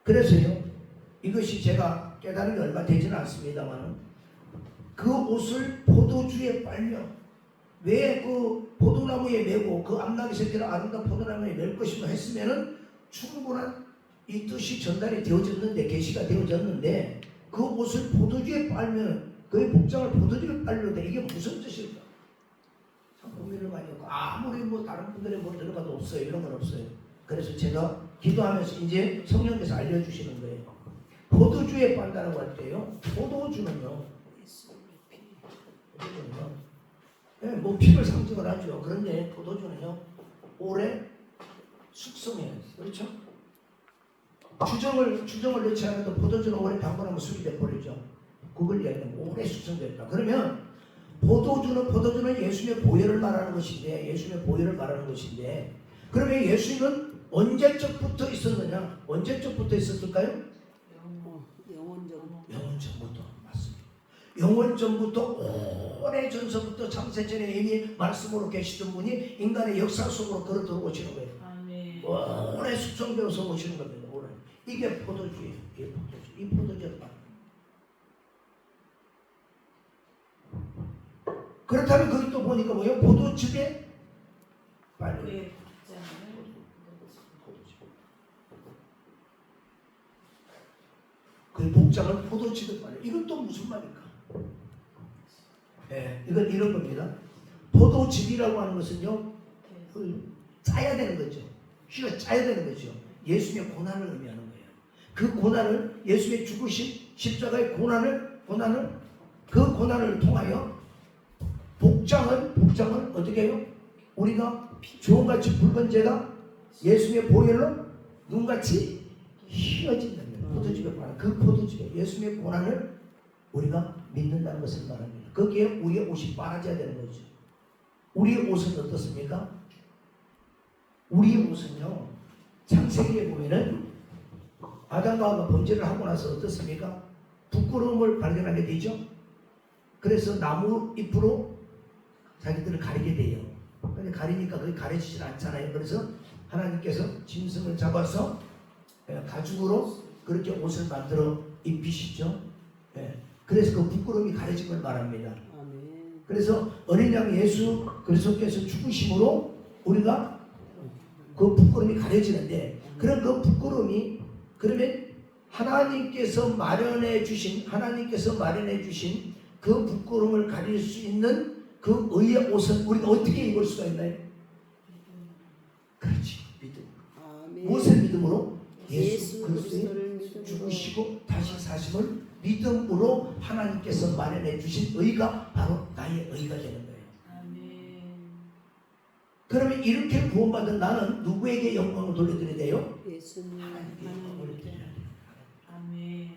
그래서요, 이것이 제가 깨달은 게 얼마 되지는 않습니다만, 그 옷을 포도주에 빨며, 왜 그 포도나무에 매고 그 암나귀 새끼를 아름다운 포도나무에 맬 것이며 했으면은 충분한 이 뜻이 전달이 되어졌는데, 계시가 되어졌는데, 그 옷을 포도주에 빨면, 그의 복장을 포도주에 빨려도 이게 무슨 뜻일까? 참 고민을 많이 하고, 아무리 뭐 다른 분들의 뭐 들어가도 없어요. 이런 건 없어요. 그래서 제가 기도하면서 이제 성령께서 알려주시는 거예요. 포도주에 빤다라고 할 때요, 포도주는요, 뭐 피를 상징을 하죠. 그런데 포도주는요, 오래 숙성해요. 그렇죠? 주정을 넣지 않아도 포도주는 오래 담궈놓으면 술이 돼버리죠. 그걸 얘기하면 오래 숙성됐다. 그러면 포도주는 예수님의 보혈을 말하는 것인데, 그러면 예수님은 언제적부터 있었느냐? 언제적부터 있었을까요? 영원전부터. 맞습니다. 영원전부터, 오래전서부터 창세전에 이미 말씀으로 계시던 분이 인간의 역사 속으로 걸어 들어오시는 거예요. 아멘. 오래 숙성되어서 오시는 겁니다. 오래. 이게 포도주예요. 이 포도주를 말합니다. 그렇다면 거기 또 보니까 뭐예요? 포도즙에 빨려. 그 복장을 포도즙에 빨려. 이건 또 무슨 말일까? 이건 이런 겁니다. 포도즙이라고 하는 것은요, 짜야 되는 거죠. 휘어 짜야 되는 거죠. 예수님의 고난을 의미하는 거예요. 그 고난을, 예수의 죽으심, 십자가의 고난을 그 고난을 통하여 복장을 어떻게 해요? 우리가 주홍같이 붉은 재가 예수님의 보혈로 눈같이 휘어진다는 거예요. 포도즙에 말하는 그 포도즙에 예수님의 고난을 우리가 믿는다는 것을 말합니다. 거기에 우리의 옷이 빨아져야 되는 거죠. 우리의 옷은 어떻습니까? 우리의 옷은요, 창세기에 보면은 아담과 하와가 범죄를 하고 나서 어떻습니까? 부끄러움을 발견하게 되죠. 그래서 나무 잎으로 자기들을 가리게 돼요. 근데 가리니까 그게 가려지질 않잖아요. 그래서 하나님께서 짐승을 잡아서 가죽으로 그렇게 옷을 만들어 입히시죠. 그래서 그 부끄러움이 가려진 걸 말합니다. 그래서 어린 양 예수 그리스도께서 죽으심으로 우리가 그 부끄러움이 가려지는데, 그런 그 부끄러움이, 그러면 하나님께서 마련해 주신 그 부끄러움을 가릴 수 있는 그 의의 옷은 우리가 어떻게 입을 수가 있나요? 그렇죠. 믿음. 아멘. 무엇을 믿음으로? 예수 예수 그리스도의 그리스도를 믿음으로 죽으시고 다시 사심을 믿음으로 하나님께서 마련해 주신 의가 바로 나의 의가 되는 거예요. 아멘. 그러면 이렇게 구원받은 나는 누구에게 영광을 돌려드려야 돼요? 예수님 하나님께 영광을 하나님께 돌려드려야 돼요. 아멘.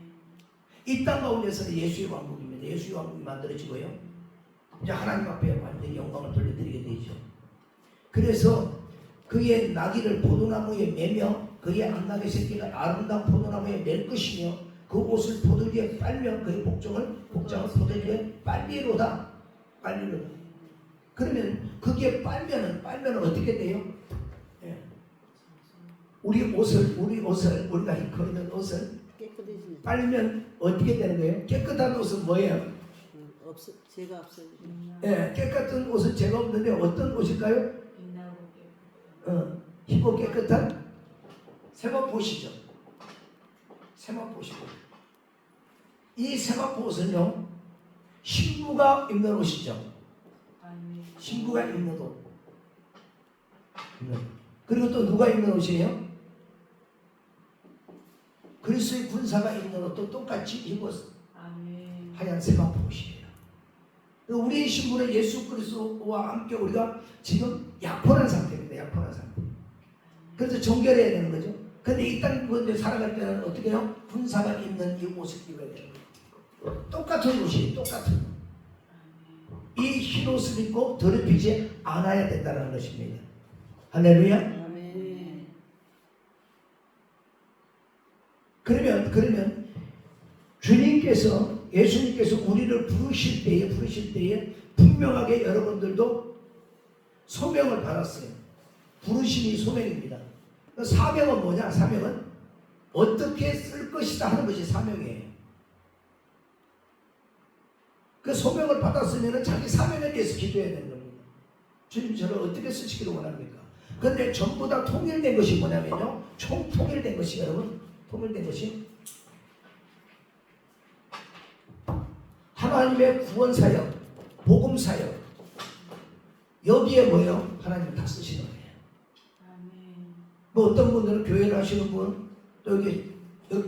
이 땅 가운데서는 예수의 왕국입니다. 예수의 왕국이 만들어지고요. 이제 하나님 앞에 완전히 영광을 돌려드리게 되죠. 그래서 그의 나귀를 포도나무에 매며 그의 안나귀 새끼가 아름다운 포도나무에 맬 것이며 그 옷을 포도주에 빨며 그의 복장을 포도주에 빨리로다. 빨리로다. 그러면 그게 빨면은 어떻게 돼요? 예. 우리 옷을 우리가 입고 있는 옷을 깨끗해지네. 빨면 어떻게 되는 거예요? 깨끗한 옷은 뭐예요? 없어 제가 없어지네. 예, 깨끗한 옷은 제가 없는데 어떤 옷일까요? 희고 깨끗한 세마포시죠. 세마포시고 이 세마포 옷은요 신부가 입는 옷이죠. 신부가 입는 옷. 그리고 또 누가 입는 옷이에요? 그리스도의 군사가 입는 옷도 똑같이 입었어요. 하얀 세마포 옷이에요. 우리의 신부는 예수 그리스도와 함께 우리가 지금 약혼한 상태입니다. 약혼한 상태. 그래서 정결해야 되는 거죠. 근데 이 땅 가운데 살아갈 때는 어떻게 해요? 군사가 입는 이 옷을 입어야 돼요. 똑같은 옷이 똑같은. 이 흰 옷을 입고 더럽히지 않아야 된다는 것입니다. 할렐루야. 아멘. 그러면 주님께서 예수님께서 우리를 부르실 때에 분명하게 여러분들도 소명을 받았어요. 부르심이 소명입니다. 사명은 뭐냐? 사명은 어떻게 쓸 것이다 하는 것이 사명이에요. 그 소명을 받았으면 자기 사명에 대해서 기도해야 되는 겁니다. 주님 저를 어떻게 쓰시기를 원합니까? 그런데 전부 다 통일된 것이 뭐냐면요. 통일된 것이 여러분 통일된 것이 하나님의 구원 사역, 복음 사역 여기에 뭐예요? 하나님 다 쓰시는 거예요. 뭐 어떤 분들은 교회를 하시는 분, 또 여기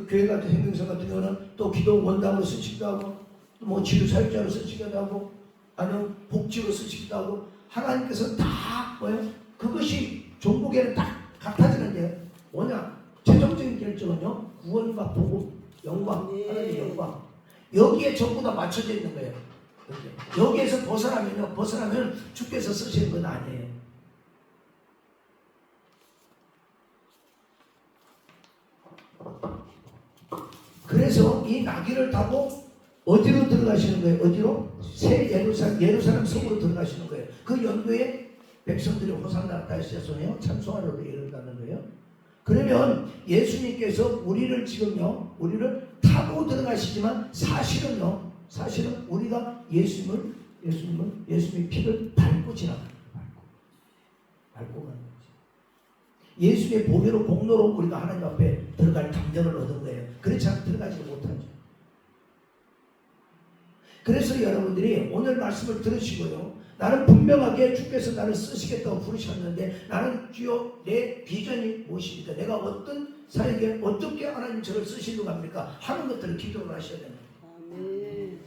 교회 같은 생명사 같은 경우는 또 기도 원당으로 쓰시기도 하고, 뭐 치유 사역자로 쓰시기도 하고, 아니면 복지로 쓰시기도 하고, 하나님께서 다 뭐예요? 그것이 종국에는 다 같아지는데 뭐냐? 최종적인 결정은요, 구원과 복음, 영광, 하나님의 영광. 여기에 전부 다 맞춰져 있는 거예요. 여기에서 벗어나면 주께서 쓰시는 건 아니에요. 그래서 이 나귀를 타고 어디로 들어가시는 거예요? 어디로? 새 예루살렘 성으로 들어가시는 거예요. 그 연도에 백성들이 호산나 다시아소네요 찬송하려고 이른다는 거예요. 그러면 예수님께서 우리를 우리를 타고 들어가시지만 사실은 우리가 예수님의 피를 밟고 지나가는 거예요. 밟고 가는 거죠. 예수의 보혈로 공로로 우리가 하나님 앞에 들어갈 담력을 얻은 거예요. 그렇지 않으면 들어가지 못하죠. 그래서 여러분들이 오늘 말씀을 들으시고요. 나는 분명하게 주께서 나를 쓰시겠다고 부르셨는데 나는 주여 내 비전이 무엇입니까? 내가 어떤 사역에 어떻게 하나님 저를 쓰시려고 합니까? 하는 것들을 기도를 하셔야 됩니다. 아멘.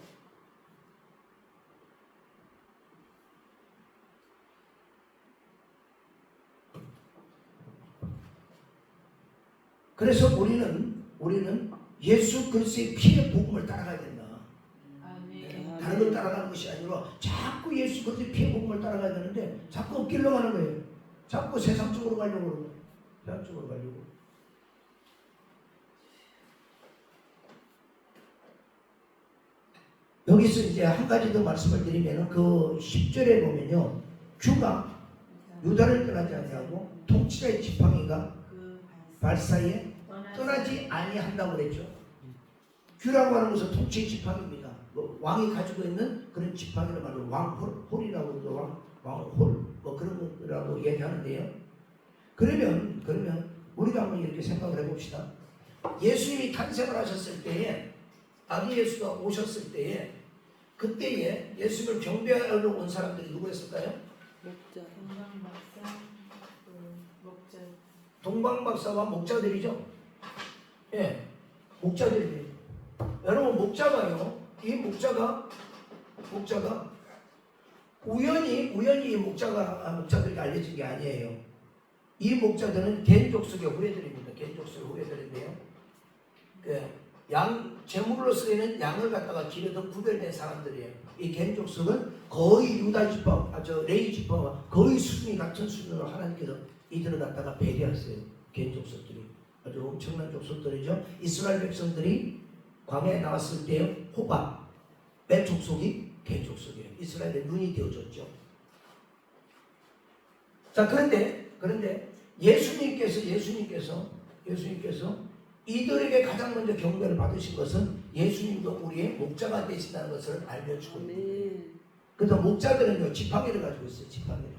그래서 우리는 예수 그리스도의 피의 복음을 따라가야 된다. 다른 걸 따라가는 것이 아니라 자꾸 예수 그리스도의 피의 복음을 따라가야 되는데 자꾸 엇길로 가는 거예요. 자꾸 세상적으로 가려고 그러고 세상적으로 가려고. 여기서 이제 한 가지 더 말씀을 드리면 그 10절에 보면요. 주가 유다를 떠나지 아니하고 통치자의 지팡이가 발 사이에 떠나지 아니한다고 그랬죠. 규라고 하는 것은 통치의 지팡이입니다. 왕이 가지고 있는 그런 지팡이를 말하는 왕홀이라고 그러죠. 왕홀 뭐 그런 거라고 얘기하는데요. 그러면 우리가 한번 이렇게 생각을 해봅시다. 예수님이 탄생을 하셨을 때에 아기 예수가 오셨을 때에 그때에 예수님을 경배하러 온 사람들이 누구였을까요? 동방 박사와 목자들이죠. 예, 목자들이. 여러분 목자가요. 이 목자가 우연히 이 목자들이 알려진 게 아니에요. 이 목자들은 겐족속의 후예들입니다. 겐족속의 후예들인데요. 제물로 쓰이는 양을 갖다가 기르던 구별된 사람들이에요. 이 겐족속은 거의 유다 지파, 레위 지파와 거의 수준이 같은 수준으로 하나님께서 이들을 갖다가 배려하세요. 겐족속들이 아주 엄청난 족속들이죠. 이스라엘 백성들이 광야에 나왔을 때 호박, 맨 족속이 겐족속이에요. 이스라엘의 눈이 되어줬죠. 자, 그런데 예수님께서 이들에게 가장 먼저 경배를 받으신 것은 예수님도 우리의 목자가 되신다는 것을 알려주고 있습니다. 그래서 목자들은요, 지팡이를 가지고 있어요. 지팡이를.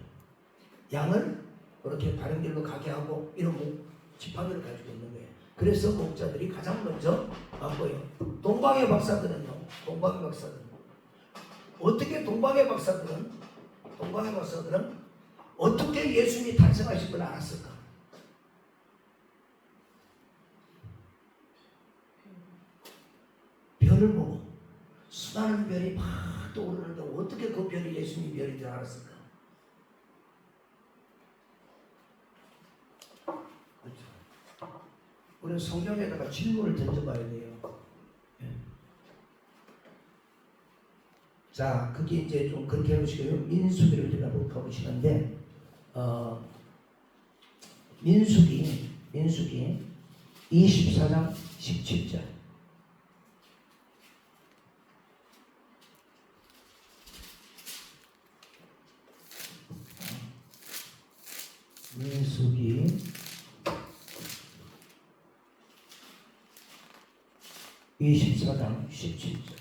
양을 그렇게 바른 길로 가게 하고 이런 지팡이를 가지고 있는 거예요. 그래서 목자들이 가장 먼저 뭐예요? 동방의 박사들은 어떻게 동방의 박사들은 어떻게 예수님이 탄생하신 걸 알았을까? 별을 보고 수많은 별이 막 떠오르는데 어떻게 그 별이 예수님 별인 줄 알았을까? 그렇죠. 우리는 성경에다가 질문을 던져봐야 돼요. 예. 자, 그게 이제 좀 그렇게 해보시고요. 민수기를 우리가 가보시는데 민수기 24장 17절. 민수기 24장 17절.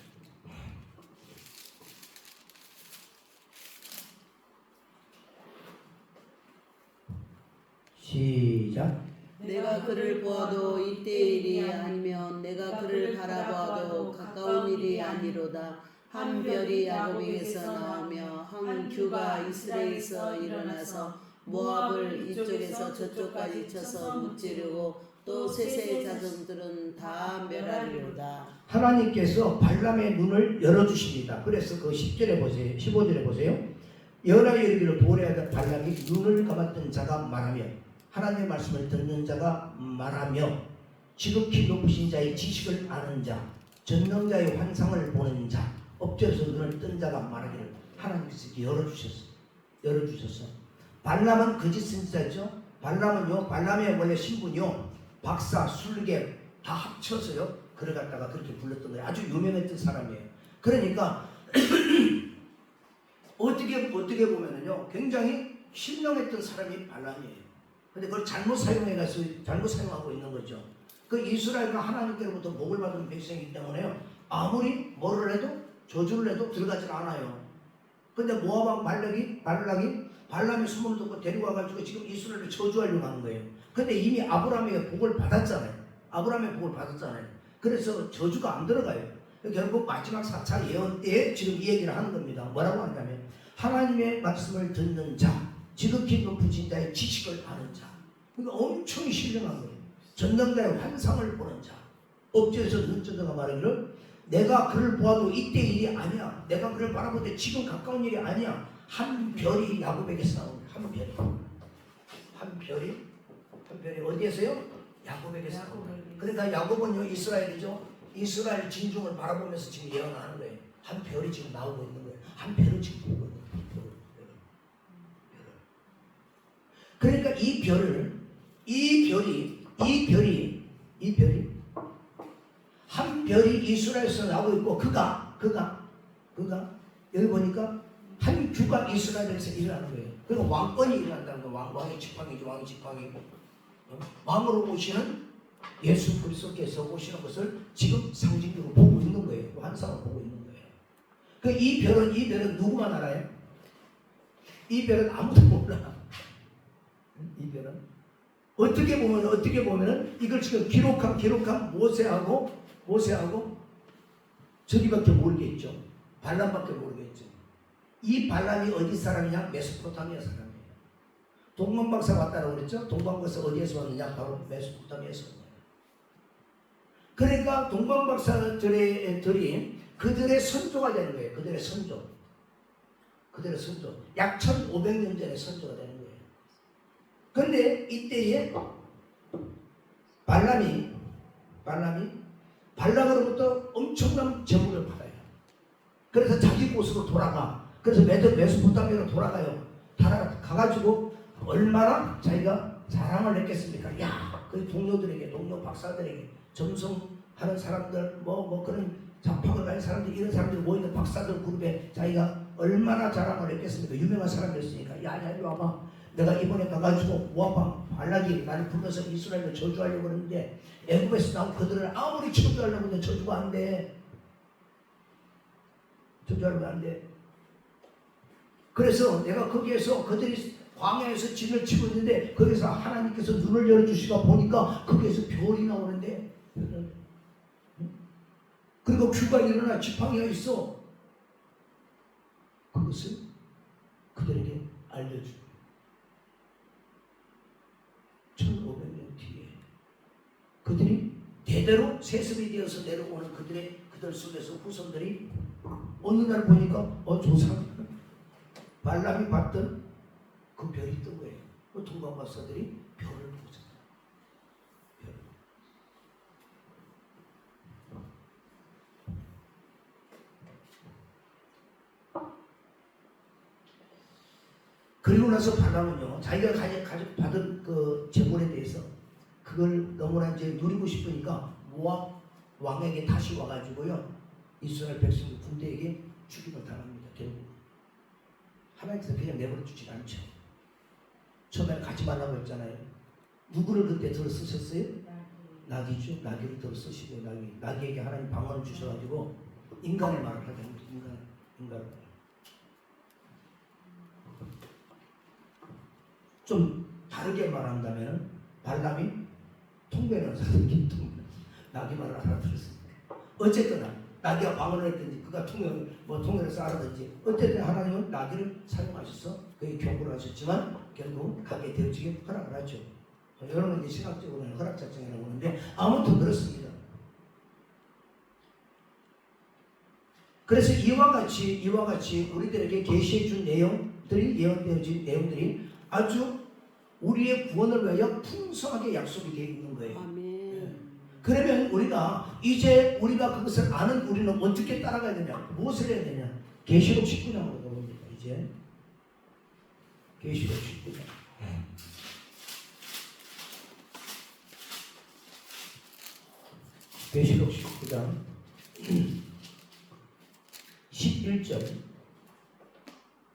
시작. 내가 그를 보아도 이때의 일이 아니면 내가 그를 바라보아도 가까운 일이 아니로다. 한 별이 야곱에게서 나오며 한 규가 이스라엘에서 일어나서 모압을 이쪽에서 저쪽까지 쳐서 무찌르고 또 셋의 자손들은 다 멸하리로다. 하나님께서 발람의 눈을 열어주십니다. 그래서 그 10절에 보세요. 15절에 보세요. 여호와의 이르기를 보내하던 발람이 눈을 감았던 자가 말하며 하나님의 말씀을 듣는 자가 말하며 지극히 높으신 자의 지식을 아는 자, 전능자의 환상을 보는 자, 엎드려서 눈을 뜬 자가 말하기를 하나님께서 열어주셨어. 발람은 거짓 선지자죠. 발람의 원래 신분이요, 박사, 술객 다 합쳐서요, 그를 갖다가 그렇게 불렀던 거예요. 아주 유명했던 사람이에요. 그러니까 어떻게 보면은요, 굉장히 신령했던 사람이 발람이에요. 근데 그걸 잘못 사용하고 있는 거죠. 그 이스라엘은 하나님께로부터 복을 받은 백성이기 때문에요, 아무리 뭐를 해도 저주를 해도 들어가질 않아요. 근데 모압 왕 발락이 발람의 소문을 듣고 데리고 와가지고 지금 이스라엘을 저주하려고 하는 거예요. 근데 이미 아브라함의 복을 받았잖아요. 그래서 저주가 안 들어가요. 결국 마지막 4차 예언 때에 지금 이 얘기를 하는 겁니다. 뭐라고 하냐면 하나님의 말씀을 듣는 자, 지극히 높으신 자의 지식을 아는 자. 그러니까 엄청 신령한 거예요. 전능자의 환상을 보는 자. 엎드려서 눈 뜨다가 말하기를 내가 그를 보아도 이때 일이 아니야. 내가 그를 바라볼 때 지금 가까운 일이 아니야. 한 별이 야곱에게서 나온 거예요. 한 별이 어디에서요? 야곱에게서 나온 거예요. 그러니까 야곱은요, 이스라엘이죠. 이스라엘 진중을 바라보면서 지금 예언하는 거예요. 한 별이 지금 나오고 있는 거예요. 한 별을 지금 보고 있는 거예요. 그러니까 이 별이 한 별이 이스라엘에서 나오고 있고 그가 여기 보니까 한 규가 이스라엘에서 일어나는 거예요. 그리고 왕권이 일어난다는 거예요. 왕의 지팡이. 왕으로 오시는 예수 그리스도께서 오시는 것을 지금 상징적으로 보고 있는 거예요. 환상을 보고 있는 거예요. 그 이 별은 누구만 알아요? 이 별은 아무도 몰라. 이 별은 어떻게 보면은 이걸 지금 기록한 모세하고 저기밖에 모르겠죠. 발람밖에 모르겠죠. 이 발람이 어디 사람이냐? 메소포타미아 사람이에요. 동방박사 왔다고 그랬죠? 동방박사 어디에서 왔느냐? 바로 메소포타미아에서 왔느냐. 그러니까 동방박사들이 그들의 선조가 되는 거예요. 그들의 선조. 약 1500년 전에 선조가 되는 거예요. 그런데 이때에 발람으로부터 엄청난 제물을 받아요. 그래서 자기 곳으로 돌아가. 그래서 메소포타미아로 돌아가요. 가가지고 얼마나 자기가 자랑을 했겠습니까? 야, 그 동료들에게, 동료 박사들에게, 점성하는 사람들, 그런 잡학을 가진 사람들, 이런 사람들이 모이는 박사들 그룹에 자기가 얼마나 자랑을 했겠습니까? 유명한 사람이었으니까. 야, 이리 와봐. 내가 이번에 가가지고 모압 발락이 나를 불러서 이스라엘을 저주하려고 그러는데 애굽에서 나온 그들을 아무리 저주하려고 해도 저주가 안 돼. 저주하려고 안 돼. 그래서 내가 거기에서 그들이 광야에서 진을 치고 있는데 거기서 하나님께서 눈을 열어주시가 보니까 거기에서 별이 나오는데 그리고 큐가 일어나 지팡이가 있어. 그것을 그들에게 알려주고 1500년 뒤에 그들이 대대로 세습이 되어서 내려오는 그들 속에서 후손들이 어느 날 보니까 조상 발람이 봤던 그 별이 뜬 거예요. 그 동방박사들이 별을 보잖아요. 별. 그리고 나서 발람은요, 자기가 받은 그 제물에 대해서 그걸 너무나 이제 누리고 싶으니까 모압 왕에게 다시 와가지고요, 이스라엘 백성 군대에게 죽임을 당합니다. 결국 하나님께서 그냥 내버려 주지 않죠. 처음에 가지 말라고 했잖아요. 누구를 그때 들어 쓰셨어요? 나귀죠. 나귀를 들어 쓰시고 나귀에게 하나님 방언을 주셔가지고 인간의 말을 하게 합니다. 인간을. 좀 다르게 말한다면 발람이 통배는 사람이 나귀 말을 알아들었습니다. 어쨌거나 나귀가 방언을 했든지 그가 통역을 쌓았든지 어쨌든 하나님은 나귀를 사용하셔서 그의 경고를 하셨지만 결국 가게 되어지게 허락을 하죠. 여러분 이제 신학적으로는 허락작정이라고 하는데 아무튼 그렇습니다. 그래서 이와 같이 우리들에게 계시해 준 내용들이 예언되어진 내용들이 아주 우리의 구원을 위하여 풍성하게 약속이 되어 있는 거예요. 아멘. 그러면 이제 우리가 그것을 아는 우리는 어떻게 따라가야 되냐? 무엇을 해야 되냐? 계시록 19장으로 가봅니다. 이제 계시록 19장. 계시록 19장 11절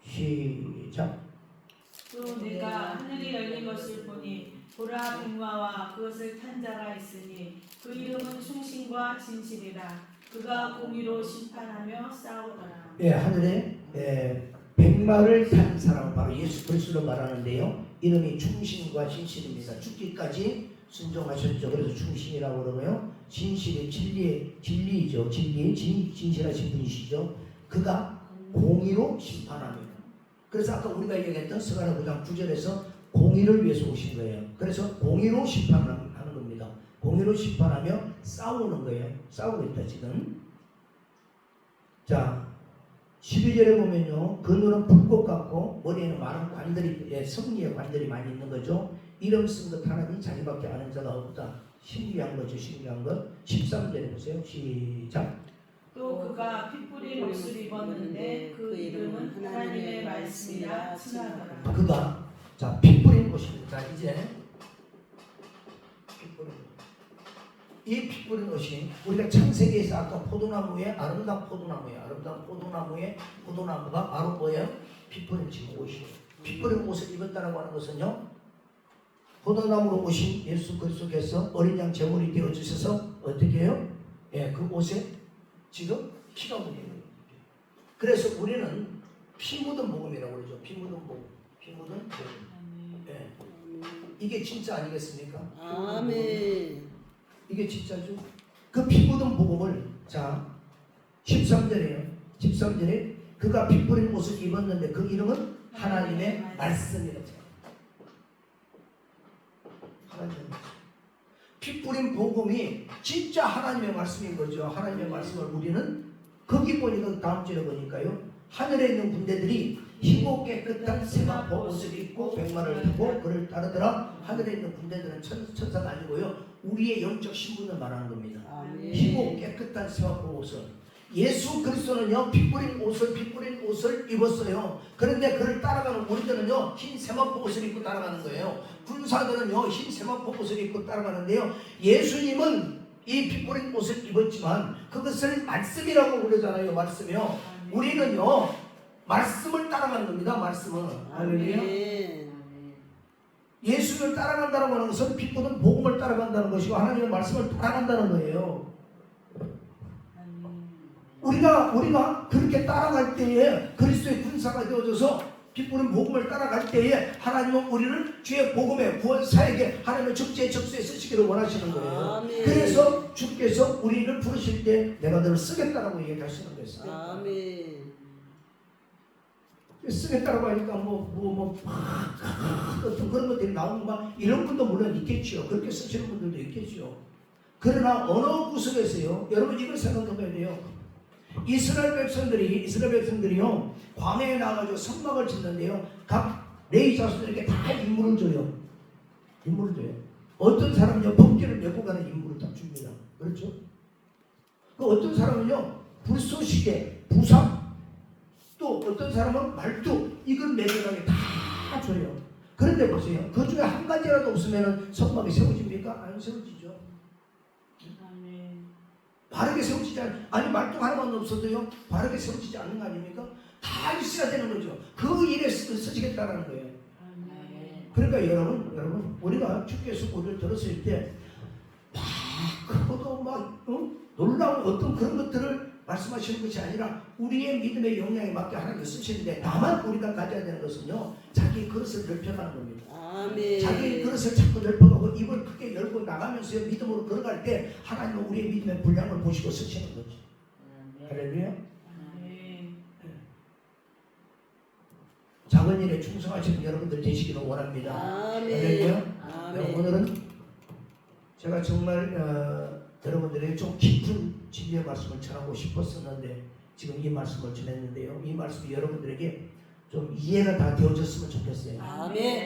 시작. 또 내가 하늘이 열린 것을 보니 보라 백마와 그것을 탄 자가 있으니 그 이름은 충신과 진실이라. 그가 공의로 심판하며 싸우더라. 예, 하늘에 백마를 탄 사람은 바로 예수 그리스도로 말하는데요. 이름이 충신과 진실입니다. 죽기까지 순종하셨죠. 그래서 충신이라고 그러고요. 진실이 진리이죠. 진실하신 분이시죠. 그가 공의로 심판하며. 그래서 아까 우리가 얘기했던 스가랴 9장 9절에서 공의를 위해서 오신 거예요. 그래서 공의로 심판하는 겁니다. 공의로 심판하며 싸우는 거예요. 싸우고 있다 지금. 자, 12절에 보면요, 그 눈은 불꽃 같고 머리에는 많은 관들이, 성리의 관들이 많이 있는 거죠. 이름 쓴 것 하나님 자기밖에 아는 자가 없다. 신기한 거죠. 신기한 것. 13절에 보세요. 시작. 또 그가 피 뿌린 옷을 입었는데 그 이름은 하나님의 말씀이라 칭하더라. 그가 피 뿌린 옷입니다. 이제 피 뿌린 옷. 이 피 뿌린 옷이 우리가 창세기에서 아까 포도나무에 아름다운 포도나무가 바로 뭐예요? 피 뿌린 지금 옷이에요. 피 뿌린 옷을 입었다라고 하는 것은요, 포도나무로 오신 예수 그리스도께서 어린 양 제물이 되어 주셔서 어떻게 해요? 그 옷에 지금 피가 묻어 있는 거예요. 그래서 우리는 피 묻은 복음이라고 그러죠. 피 묻은 복음. 이게 진짜 아니겠습니까? 아멘. 이게 진짜죠. 그 피 묻은 복음을 13절에 그가 피 뿌린 옷을 입었는데 그 이름은 하나님의 말씀이라고. 하나님의 말씀. 피 뿌린 복음이 진짜 하나님의 말씀인 거죠. 하나님의 말씀을 우리는 거기 보니까 다음 절에 보니까요. 하늘에 있는 군대들이 희고 깨끗한 세마포 옷을 입고 백마를 타고 그를 따르더라. 하늘에 있는 군대들은 천사가 아니고요. 우리의 영적 신분을 말하는 겁니다. 아멘. 희고 깨끗한 세마포 옷을. 예수 그리스도는요 피 뿌린 옷을 입었어요. 그런데 그를 따라가는 우리들은요 흰 세마포 옷을 입고 따라가는 거예요. 군사들은요 흰 세마포 옷을 입고 따라가는데요. 예수님은 이 피 뿌린 옷을 입었지만 그것을 말씀이라고 부르잖아요. 말씀이요. 우리는요 말씀을 따라가는 겁니다. 말씀은. 할렐루야. 아멘. 예수를 따라간다고 하는 것은 피 뿌린 복음을 따라간다는 것이고 하나님의 말씀을 따라간다는 거예요. 우리가 그렇게 따라갈 때에 그리스도의 군사가 되어져서 피 뿌린 복음을 따라갈 때에 하나님은 우리를 주의 복음의 구원 사역에 하나님의 적재에 적수에 쓰시기를 원하시는 거예요. 아멘. 그래서 주께서 우리를 부르실 때 내가 너를 쓰겠다라고 얘기하시는 거예요. 아멘. 쓰겠다라고 하니까 어떤 그런 것들이 나오는 거 이런 분도 물론 있겠죠. 그렇게 쓰시는 분들도 있겠죠. 그러나 어느 구석에서요. 여러분 이걸 생각해봐야 돼요. 이스라엘 백성들이요 광야에 나가서 성막을 짓는데요. 각 레위 자손들에게 다 임무를 줘요. 어떤 사람은요 번개를 메고 가는 임무를 딱 줍니다. 그렇죠? 그 어떤 사람은요 불쏘시개, 부상, 또 어떤 사람은 말뚝 이걸 메고 가게 다 줘요. 그런데 보세요. 그 중에 한 가지라도 없으면 성막이 세워집니까? 안 세워지죠. 바르게 세워지지 아니 말뚝 하나만 없어도요 바르게 세워지지 않는 거 아닙니까? 다 있어야 되는 거죠. 그 일에 쓰시겠다는 거예요. 그러니까 여러분 우리가 주께서 우리를 들었을 때 막 크고 막 놀라운 어떤 그런 것들을 말씀하시는 것이 아니라 우리의 믿음의 역량에 맞게 하나님 쓰시는데 다만 우리가 가져야 되는 것은요 자기 그릇을 넓혀가는 겁니다. 아멘. 자기 그릇을 자꾸 넓혀가고 입을 크게 열고 나가면서 믿음으로 걸어갈 때 하나님은 우리의 믿음의 분량을 보시고 쓰시는 거죠. 할렐루야. 작은 일에 충성하시는 여러분들 되시기를 원합니다. 할렐루야. 아멘. 오늘은 제가 정말 여러분들에게 좀 깊은 진리의 말씀을 전하고 싶었었는데 지금 이 말씀을 전했는데요. 이 말씀이 여러분들에게 좀 이해가 다 되어졌으면 좋겠어요. 아멘.